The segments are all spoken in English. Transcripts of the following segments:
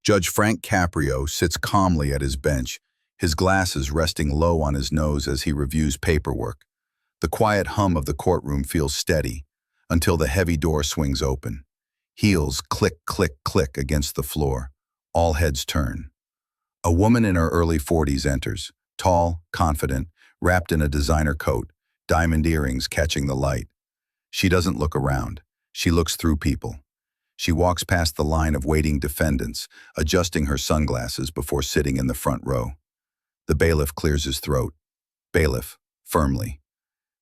Judge Frank Caprio sits calmly at his bench, his glasses resting low on his nose as he reviews paperwork. The quiet hum of the courtroom feels steady until the heavy door swings open. Heels click, click, click against the floor. All heads turn. A woman in her early 40s enters, tall, confident, wrapped in a designer coat, diamond earrings catching the light. She doesn't look around. She looks through people. She walks past the line of waiting defendants, adjusting her sunglasses before sitting in the front row. The bailiff clears his throat. Bailiff, firmly.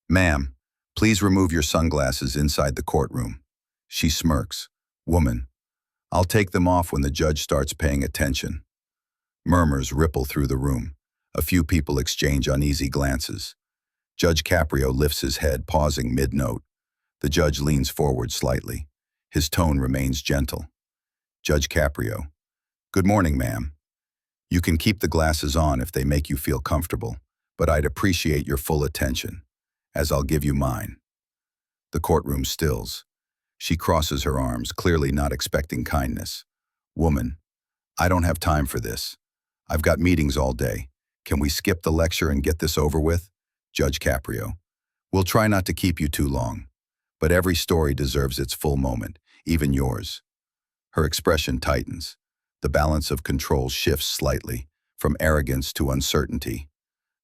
"Ma'am, please remove your sunglasses inside the courtroom." She smirks. "Woman, I'll take them off when the judge starts paying attention." Murmurs ripple through the room. A few people exchange uneasy glances. Judge Caprio lifts his head, pausing mid-note. The judge leans forward slightly. His tone remains gentle. Judge Caprio, "Good morning, ma'am. You can keep the glasses on if they make you feel comfortable, but I'd appreciate your full attention, as I'll give you mine." The courtroom stills. She crosses her arms, clearly not expecting kindness. "Woman, I don't have time for this. I've got meetings all day. Can we skip the lecture and get this over with?" Judge Caprio, "We'll try not to keep you too long, but every story deserves its full moment, even yours." Her expression tightens. The balance of control shifts slightly, from arrogance to uncertainty.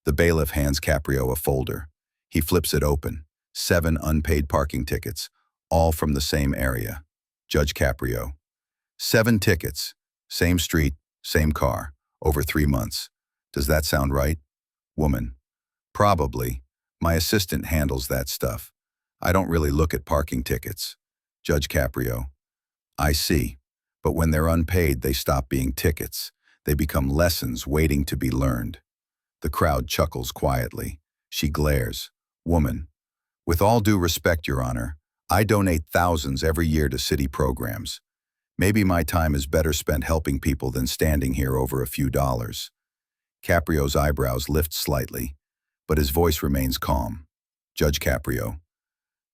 The bailiff hands Caprio a folder. He flips it open. 7 unpaid parking tickets, all from the same area. Judge Caprio, 7 tickets, same street, same car, over 3 months. Does that sound right? Woman, probably. My assistant handles that stuff. I don't really look at parking tickets. Judge Caprio, I see. But when they're unpaid, they stop being tickets. They become lessons waiting to be learned. The crowd chuckles quietly. She glares. Woman, with all due respect, Your Honor, I donate thousands every year to city programs. Maybe my time is better spent helping people than standing here over a few dollars. Caprio's eyebrows lift slightly, but his voice remains calm. Judge Caprio,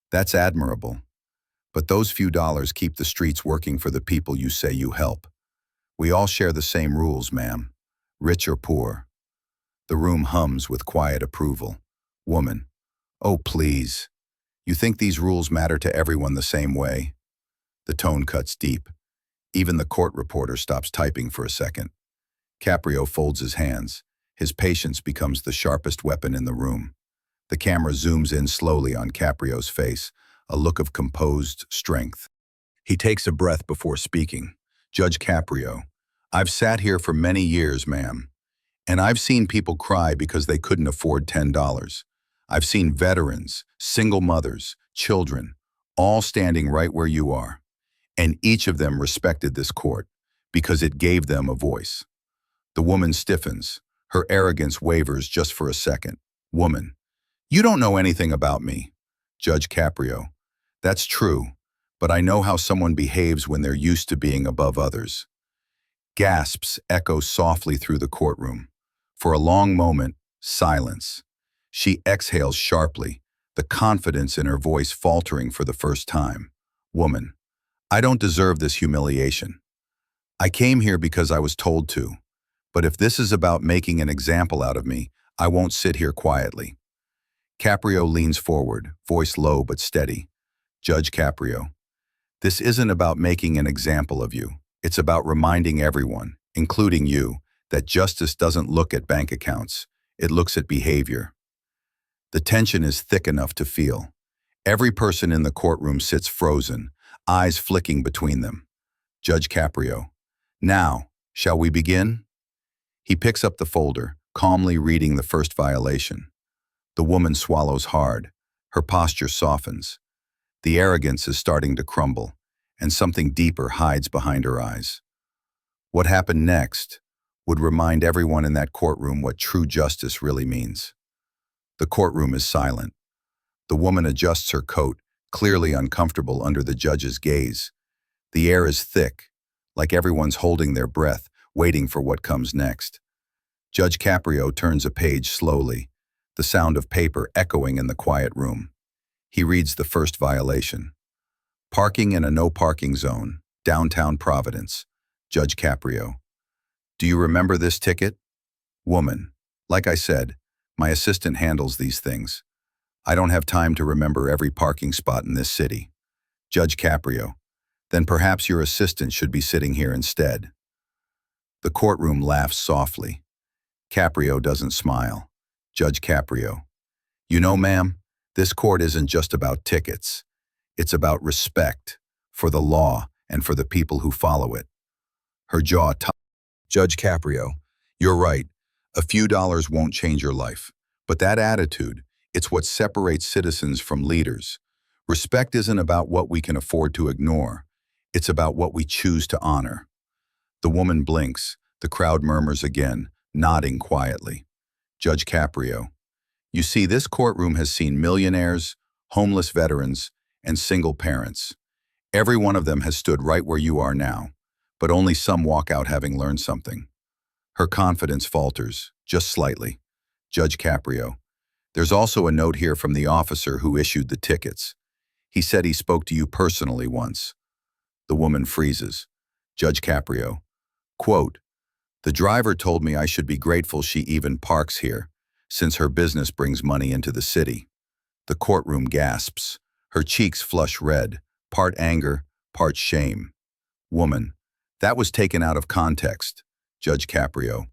that's admirable. But those few dollars keep the streets working for the people you say you help. We all share the same rules, ma'am, rich or poor. The room hums with quiet approval. Woman, oh please. You think these rules matter to everyone the same way? The tone cuts deep. Even the court reporter stops typing for a second. Caprio folds his hands. His patience becomes the sharpest weapon in the room. The camera zooms in slowly on Caprio's face, a look of composed strength. He takes a breath before speaking. Judge Caprio, I've sat here for many years, ma'am, and I've seen people cry because they couldn't afford $10. I've seen veterans, single mothers, children, all standing right where you are, and each of them respected this court because it gave them a voice. The woman stiffens. Her arrogance wavers just for a second. Woman, you don't know anything about me. Judge Caprio, that's true, but I know how someone behaves when they're used to being above others. Gasps echo softly through the courtroom. For a long moment, silence. She exhales sharply, the confidence in her voice faltering for the first time. Woman, I don't deserve this humiliation. I came here because I was told to, but if this is about making an example out of me, I won't sit here quietly. Caprio leans forward, voice low but steady. Judge Caprio, this isn't about making an example of you. It's about reminding everyone, including you, that justice doesn't look at bank accounts. It looks at behavior. The tension is thick enough to feel. Every person in the courtroom sits frozen, eyes flicking between them. Judge Caprio, now, shall we begin? He picks up the folder, calmly reading the first violation. The woman swallows hard. Her posture softens. The arrogance is starting to crumble, and something deeper hides behind her eyes. What happened next would remind everyone in that courtroom what true justice really means. The courtroom is silent. The woman adjusts her coat, clearly uncomfortable under the judge's gaze. The air is thick, like everyone's holding their breath, waiting for what comes next. Judge Caprio turns a page slowly, the sound of paper echoing in the quiet room. He reads the first violation. Parking in a no parking zone, downtown Providence. Judge Caprio. Do you remember this ticket? Woman. Like I said, my assistant handles these things. I don't have time to remember every parking spot in this city. Judge Caprio. Then perhaps your assistant should be sitting here instead. The courtroom laughs softly. Caprio doesn't smile. Judge Caprio. You know, ma'am, this court isn't just about tickets. It's about respect for the law and for the people who follow it. Her jaw tightened. Judge Caprio. You're right. A few dollars won't change your life. But that attitude, it's what separates citizens from leaders. Respect isn't about what we can afford to ignore. It's about what we choose to honor. The woman blinks. The crowd murmurs again, nodding quietly. Judge Caprio. You see, this courtroom has seen millionaires, homeless veterans, and single parents. Every one of them has stood right where you are now, but only some walk out having learned something. Her confidence falters, just slightly. Judge Caprio. There's also a note here from the officer who issued the tickets. He said he spoke to you personally once. The woman freezes. Judge Caprio. Quote, the driver told me I should be grateful she even parks here, since her business brings money into the city. The courtroom gasps. Her cheeks flush red, part anger, part shame. Woman. That was taken out of context. Judge Caprio.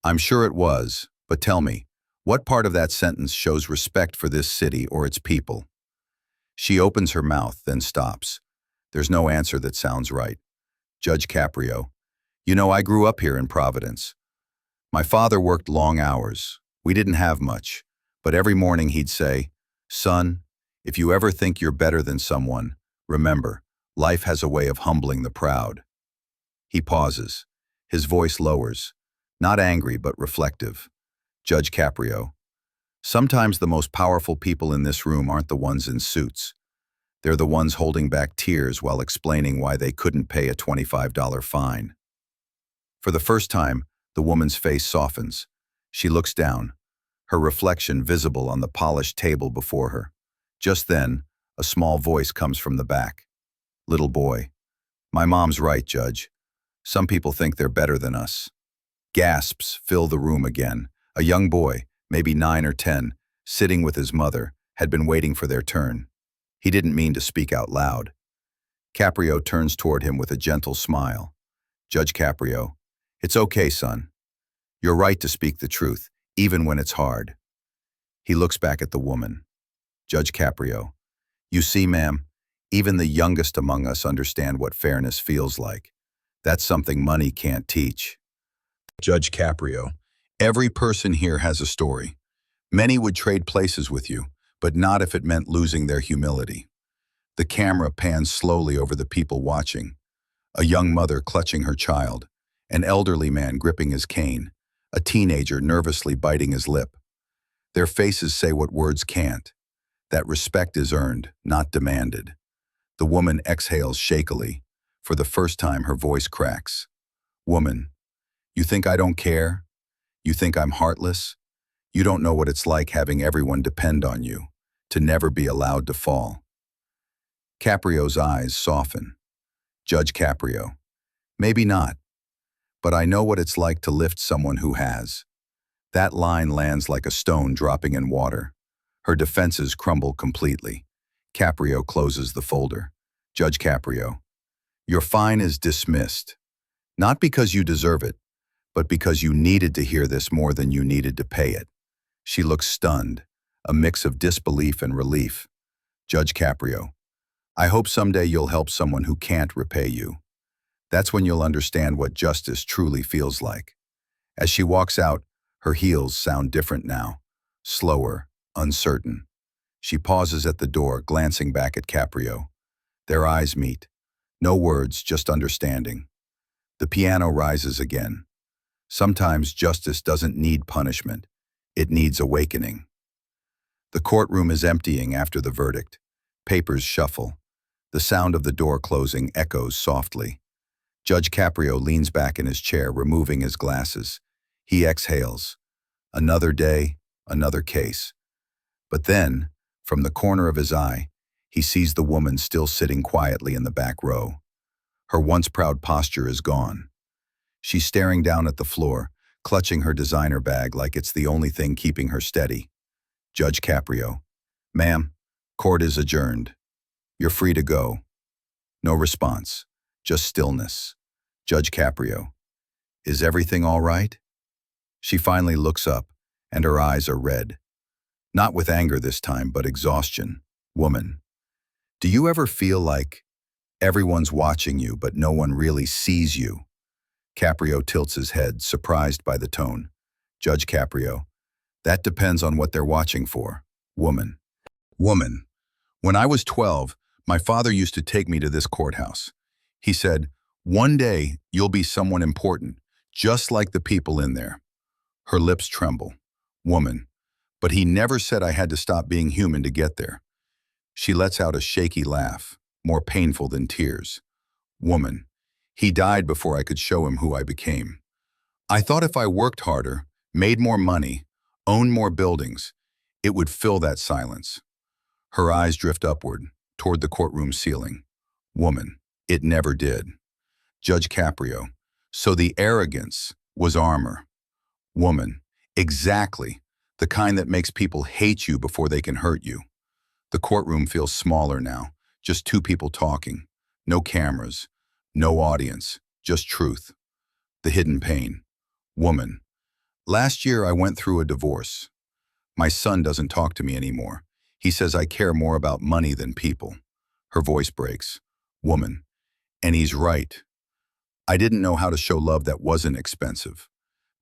I'm sure it was, but tell me, what part of that sentence shows respect for this city or its people? She opens her mouth, then stops. There's no answer that sounds right. Judge Caprio. You know, I grew up here in Providence. My father worked long hours. We didn't have much, but every morning he'd say, son, if you ever think you're better than someone, remember, life has a way of humbling the proud. He pauses. His voice lowers, not angry but reflective. Judge Caprio. Sometimes the most powerful people in this room aren't the ones in suits. They're the ones holding back tears while explaining why they couldn't pay a $25 fine. For the first time, the woman's face softens. She looks down, her reflection visible on the polished table before her. Just then, a small voice comes from the back. Little boy. My mom's right, Judge. Some people think they're better than us. Gasps fill the room again. A young boy, maybe 9 or 10, sitting with his mother, had been waiting for their turn. He didn't mean to speak out loud. Caprio turns toward him with a gentle smile. Judge Caprio. It's okay, son. You're right to speak the truth, even when it's hard. He looks back at the woman. Judge Caprio. You see, ma'am, even the youngest among us understand what fairness feels like. That's something money can't teach. Judge Caprio. Every person here has a story. Many would trade places with you, but not if it meant losing their humility. The camera pans slowly over the people watching. A young mother clutching her child, an elderly man gripping his cane, a teenager nervously biting his lip. Their faces say what words can't. That respect is earned, not demanded. The woman exhales shakily. For the first time, her voice cracks. Woman, you think I don't care? You think I'm heartless? You don't know what it's like having everyone depend on you, to never be allowed to fall. Caprio's eyes soften. Judge Caprio. Maybe not. But I know what it's like to lift someone who has. That line lands like a stone dropping in water. Her defenses crumble completely. Caprio closes the folder. Judge Caprio. Your fine is dismissed. Not because you deserve it, but because you needed to hear this more than you needed to pay it. She looks stunned, a mix of disbelief and relief. Judge Caprio. I hope someday you'll help someone who can't repay you. That's when you'll understand what justice truly feels like. As she walks out, her heels sound different now, slower, uncertain. She pauses at the door, glancing back at Caprio. Their eyes meet. No words, just understanding. The piano rises again. Sometimes justice doesn't need punishment. It needs awakening. The courtroom is emptying after the verdict. Papers shuffle. The sound of the door closing echoes softly. Judge Caprio leans back in his chair, removing his glasses. He exhales. Another day, another case. But then, from the corner of his eye, he sees the woman still sitting quietly in the back row. Her once proud posture is gone. She's staring down at the floor, clutching her designer bag like it's the only thing keeping her steady. Judge Caprio. Ma'am, court is adjourned. You're free to go. No response. Just stillness. Judge Caprio. Is everything all right? She finally looks up, and her eyes are red. Not with anger this time, but exhaustion. Woman. Do you ever feel like everyone's watching you, but no one really sees you? Caprio tilts his head, surprised by the tone. Judge Caprio. That depends on what they're watching for. Woman. Woman. When I was 12, my father used to take me to this courthouse. He said, "One day you'll be someone important, just like the people in there." Her lips tremble. Woman. But he never said I had to stop being human to get there. She lets out a shaky laugh, more painful than tears. Woman. He died before I could show him who I became. I thought if I worked harder, made more money, owned more buildings, it would fill that silence. Her eyes drift upward, toward the courtroom ceiling. Woman. It never did. Judge Caprio. So the arrogance was armor. Woman. Exactly. The kind that makes people hate you before they can hurt you. The courtroom feels smaller now, just two people talking. No cameras, no audience, just truth. The hidden pain. Woman. Last year I went through a divorce. My son doesn't talk to me anymore. He says I care more about money than people. Her voice breaks. Woman. And he's right. I didn't know how to show love that wasn't expensive.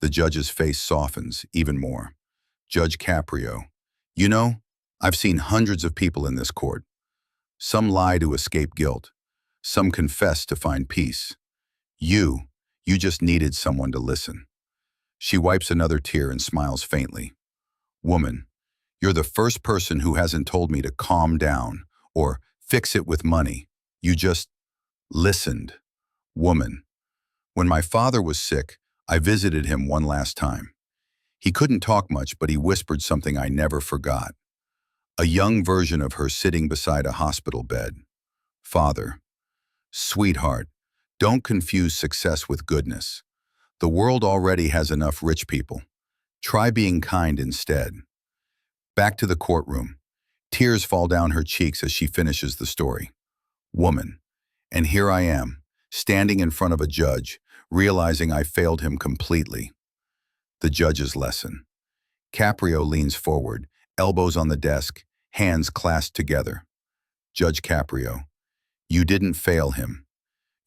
The judge's face softens even more. Judge Caprio. You know, I've seen hundreds of people in this court. Some lie to escape guilt. Some confess to find peace. You just needed someone to listen. She wipes another tear and smiles faintly. Woman, you're the first person who hasn't told me to calm down or fix it with money. You just listened. Woman, when my father was sick, I visited him one last time. He couldn't talk much, but he whispered something I never forgot. A young version of her sitting beside a hospital bed. Father, sweetheart, don't confuse success with goodness. The world already has enough rich people. Try being kind instead. Back to the courtroom. Tears fall down her cheeks as she finishes the story. Woman, and here I am, standing in front of a judge, realizing I failed him completely. The judge's lesson. Caprio leans forward, elbows on the desk, hands clasped together. Judge Caprio, you didn't fail him.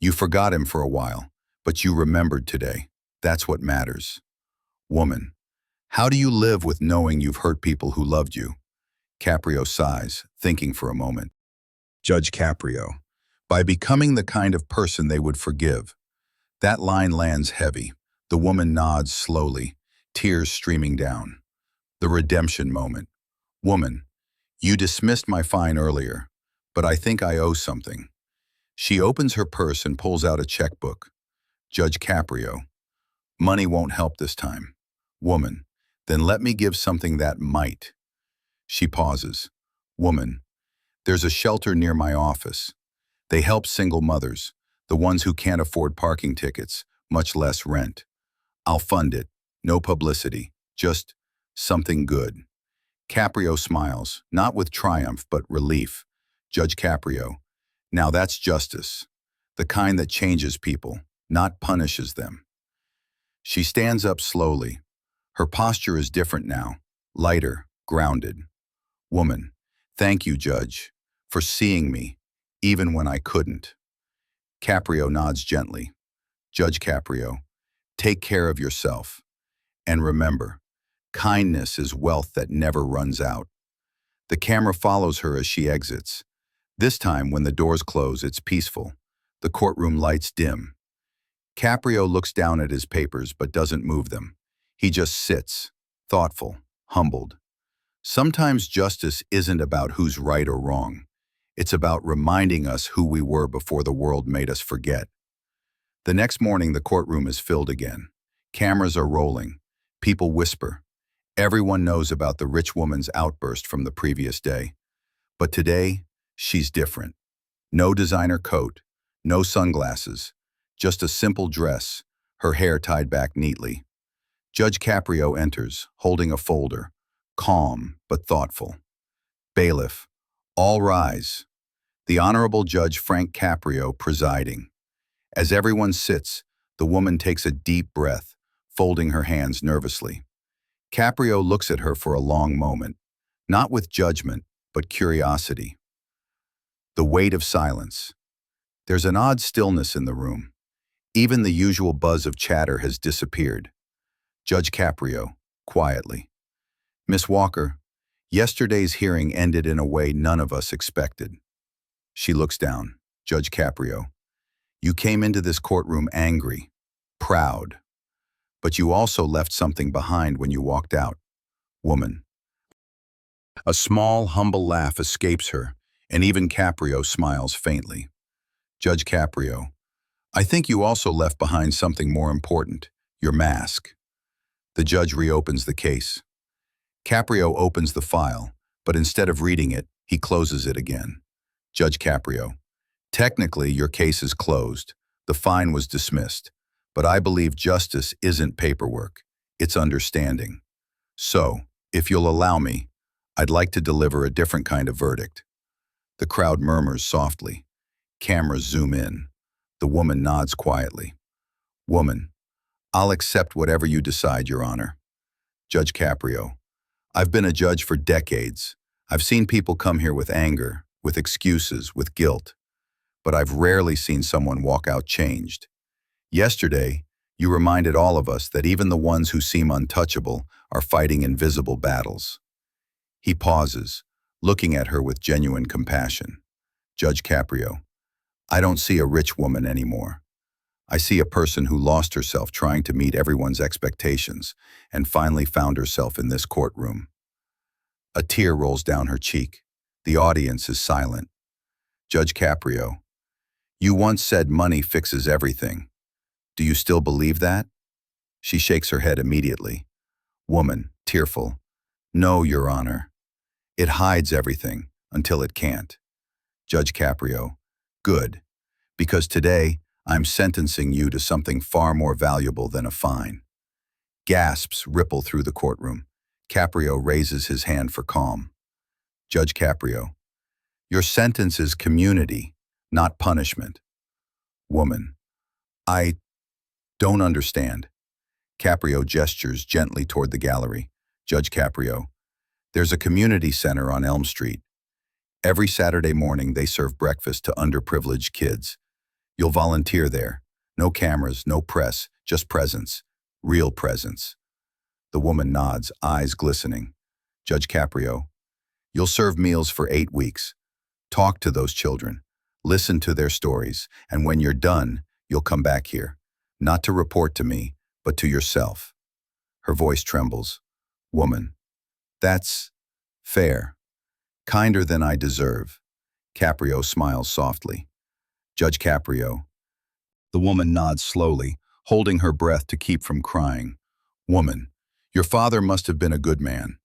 You forgot him for a while, but you remembered today. That's what matters. Woman, how do you live with knowing you've hurt people who loved you? Caprio sighs, thinking for a moment. Judge Caprio, by becoming the kind of person they would forgive. That line lands heavy. The woman nods slowly, tears streaming down. The redemption moment. Woman, you dismissed my fine earlier, but I think I owe something. She opens her purse and pulls out a checkbook. Judge Caprio, money won't help this time. Woman, then let me give something that might. She pauses. Woman, there's a shelter near my office. They help single mothers, the ones who can't afford parking tickets, much less rent. I'll fund it. No publicity. Just something good. Caprio smiles, not with triumph, but relief. Judge Caprio, now that's justice. The kind that changes people, not punishes them. She stands up slowly. Her posture is different now, lighter, grounded. Woman, thank you, Judge, for seeing me, even when I couldn't. Caprio nods gently. Judge Caprio, take care of yourself. And remember, kindness is wealth that never runs out. The camera follows her as she exits. This time, when the doors close, it's peaceful. The courtroom lights dim. Caprio looks down at his papers but doesn't move them. He just sits, thoughtful, humbled. Sometimes justice isn't about who's right or wrong. It's about reminding us who we were before the world made us forget. The next morning, the courtroom is filled again. Cameras are rolling. People whisper. Everyone knows about the rich woman's outburst from the previous day. But today, she's different. No designer coat, no sunglasses, just a simple dress. her hair tied back neatly. Judge Caprio enters, holding a folder, calm but thoughtful. Bailiff, all rise. The Honorable Judge Frank Caprio presiding. As everyone sits, the woman takes a deep breath, folding her hands nervously. Caprio looks at her for a long moment, not with judgment, but curiosity. The weight of silence. There's an odd stillness in the room. Even the usual buzz of chatter has disappeared. Judge Caprio, quietly. Miss Walker, yesterday's hearing ended in a way none of us expected. She looks down. Judge Caprio, you came into this courtroom angry, proud, but you also left something behind when you walked out. Woman. A small, humble laugh escapes her, and even Caprio smiles faintly. Judge Caprio, I think you also left behind something more important, your mask. The judge reopens the case. Caprio opens the file, but instead of reading it, he closes it again. Judge Caprio, technically your case is closed. The fine was dismissed, but I believe justice isn't paperwork, it's understanding. So, if you'll allow me, I'd like to deliver a different kind of verdict. The crowd murmurs softly. Cameras zoom in. The woman nods quietly. Woman, I'll accept whatever you decide, Your Honor. Judge Caprio, I've been a judge for decades. I've seen people come here with anger, with excuses, with guilt, but I've rarely seen someone walk out changed. Yesterday, you reminded all of us that even the ones who seem untouchable are fighting invisible battles. He pauses, looking at her with genuine compassion. Judge Caprio, I don't see a rich woman anymore. I see a person who lost herself trying to meet everyone's expectations and finally found herself in this courtroom. A tear rolls down her cheek. The audience is silent. Judge Caprio, you once said money fixes everything. Do you still believe that? She shakes her head immediately. Woman, tearful, no, Your Honor. It hides everything until it can't. Judge Caprio, good, because today I'm sentencing you to something far more valuable than a fine. Gasps ripple through the courtroom. Caprio raises his hand for calm. Judge Caprio, your sentence is community, not punishment. Woman, I don't understand. Caprio gestures gently toward the gallery. Judge Caprio, there's a community center on Elm Street. Every Saturday morning they serve breakfast to underprivileged kids. You'll volunteer there. No cameras, no press, just presence. Real presence. The woman nods, eyes glistening. Judge Caprio, you'll serve meals for 8 weeks. Talk to those children. Listen to their stories. And when you're done, you'll come back here. Not to report to me, but to yourself. Her voice trembles. Woman, that's fair. Kinder than I deserve. Caprio smiles softly. Judge Caprio. The woman nods slowly, holding her breath to keep from crying. Woman, your father must have been a good man.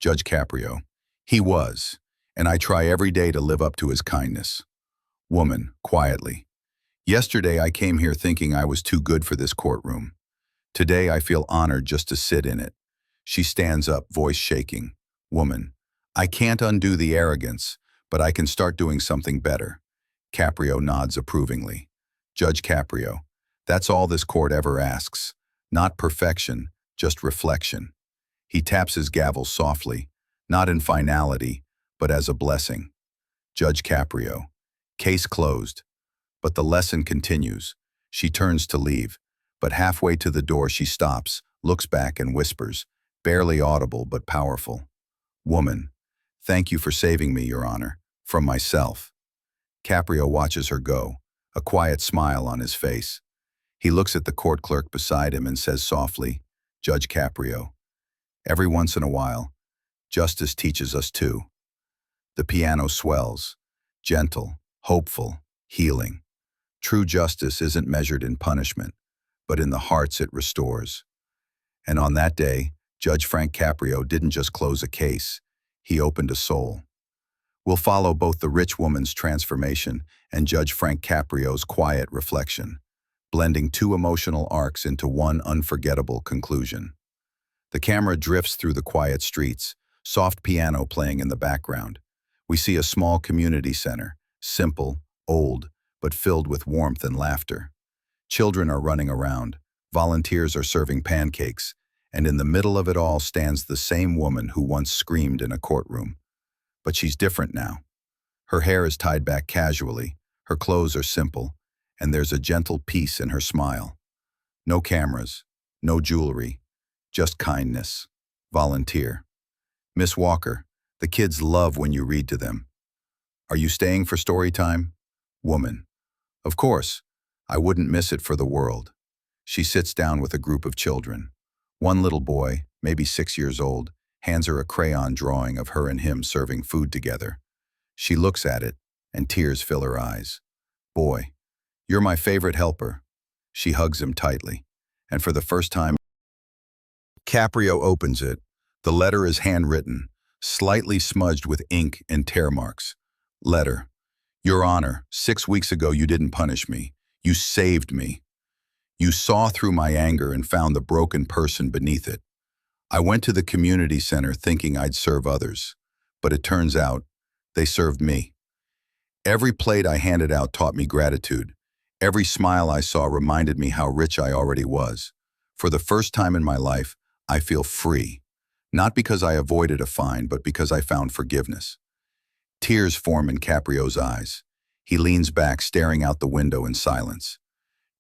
Judge Caprio. He was, and I try every day to live up to his kindness. Woman, quietly. Yesterday I came here thinking I was too good for this courtroom. Today I feel honored just to sit in it. She stands up, voice shaking. Woman, I can't undo the arrogance, but I can start doing something better. Caprio nods approvingly. Judge Caprio, that's all this court ever asks. Not perfection, just reflection. He taps his gavel softly, not in finality, but as a blessing. Judge Caprio, case closed. But the lesson continues. She turns to leave, but halfway to the door she stops, looks back and whispers, barely audible but powerful. Woman, thank you for saving me, Your Honor, from myself. Caprio watches her go, a quiet smile on his face. He looks at the court clerk beside him and says softly, Judge Caprio, every once in a while, justice teaches us too. The piano swells, gentle, hopeful, healing. True justice isn't measured in punishment, but in the hearts it restores. And on that day, Judge Frank Caprio didn't just close a case, he opened a soul. We'll follow both the rich woman's transformation and Judge Frank Caprio's quiet reflection. blending two emotional arcs into one unforgettable conclusion. The camera drifts through the quiet streets, soft piano playing in the background. We see a small community center, simple, old, but filled with warmth and laughter. Children are running around, volunteers are serving pancakes, and in the middle of it all stands the same woman who once screamed in a courtroom. But she's different now. Her hair is tied back casually, her clothes are simple, and there's a gentle peace in her smile. No cameras, no jewelry, just kindness. Volunteer. Miss Walker, the kids love when you read to them. Are you staying for story time? Woman. Of course. I wouldn't miss it for the world. She sits down with a group of children. One little boy, maybe 6 years old, hands her a crayon drawing of her and him serving food together. She looks at it, and tears fill her eyes. Boy, you're my favorite helper. She hugs him tightly, and for the first time, Caprio opens it. The letter is handwritten, slightly smudged with ink and tear marks. Letter. Your Honor, 6 weeks ago you didn't punish me. You saved me. You saw through my anger and found the broken person beneath it. I went to the community center thinking I'd serve others, but it turns out they served me. Every plate I handed out taught me gratitude. Every smile I saw reminded me how rich I already was. For the first time in my life, I feel free. Not because I avoided a fine, but because I found forgiveness. Tears form in Caprio's eyes. He leans back, staring out the window in silence.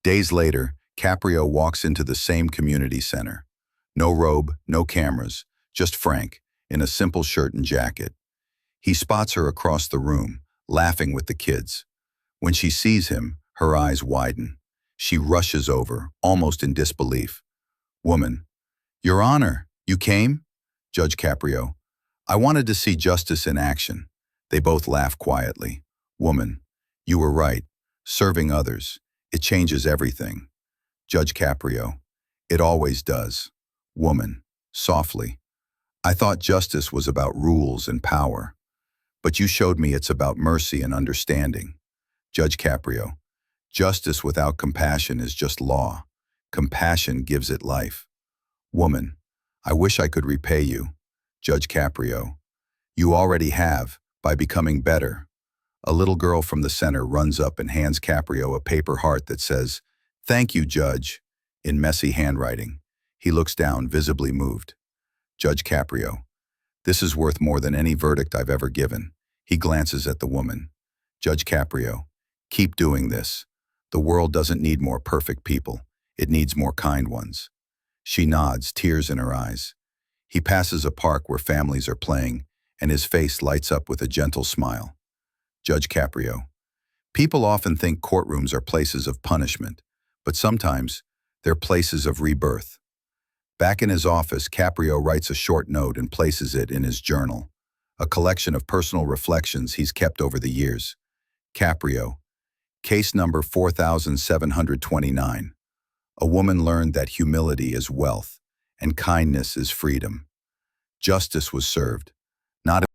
Days later, Caprio walks into the same community center. No robe, no cameras, just Frank, in a simple shirt and jacket. He spots her across the room, laughing with the kids. When she sees him, her eyes widen. She rushes over, almost in disbelief. Woman. Your Honor, you came? Judge Caprio. I wanted to see justice in action. They both laugh quietly. Woman. You were right. Serving others. It changes everything. Judge Caprio. It always does. Woman. Softly. I thought justice was about rules and power. But you showed me it's about mercy and understanding. Judge Caprio. Justice without compassion is just law. Compassion gives it life. Woman. I wish I could repay you. Judge Caprio. You already have, by becoming better. A little girl from the center runs up and hands Caprio a paper heart that says, "Thank you, Judge," in messy handwriting. He looks down, visibly moved. Judge Caprio. This is worth more than any verdict I've ever given. He glances at the woman. Judge Caprio. Keep doing this. The world doesn't need more perfect people. It needs more kind ones. She nods, tears in her eyes. He passes a park where families are playing, and his face lights up with a gentle smile. Judge Caprio. People often think courtrooms are places of punishment, but sometimes they're places of rebirth. Back in his office, Caprio writes a short note and places it in his journal, a collection of personal reflections he's kept over the years. Caprio. Case number 4729. A woman learned that humility is wealth and kindness is freedom. Justice was served, not